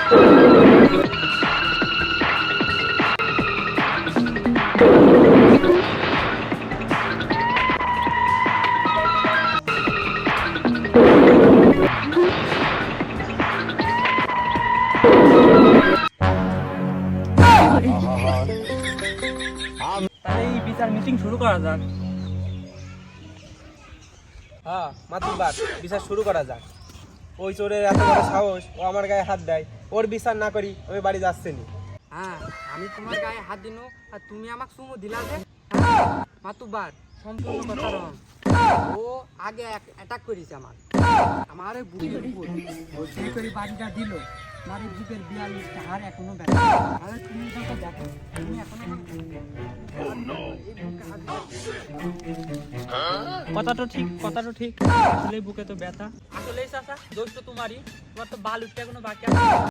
তাহলে এই বিচার মিটিং শুরু করা যাক। হ্যাঁ মাতুব্বার, বিচার শুরু করা যাক। ওই চোরের এত বড় সাহস, ও আমার গায়ে হাত দেয়। ওর বিচার না করি আমি বাড়ি যাচ্ছি নি। হ্যাঁ, আমি তোমার গায়ে হাত দিনু আর তুমি আমাকে চুমু দিলা যে। মাতুব্বার, সম্পূর্ণ কথা রং। ও আগে অ্যাটাক করেছে আমার বুকের উপর যে করে বাড়িটা দিল, আমার এই বুকের 42টা হাড় এখনো ব্যথা। আরে তুমি যখন দেখো, তুমি এখনো কথাটা ঠিক আসলে বুকে তো ব্যথা। আসলে চাচা দোষ তো তোমারই, তোমার তো বাল উঠতে এখনো বাকি আছে।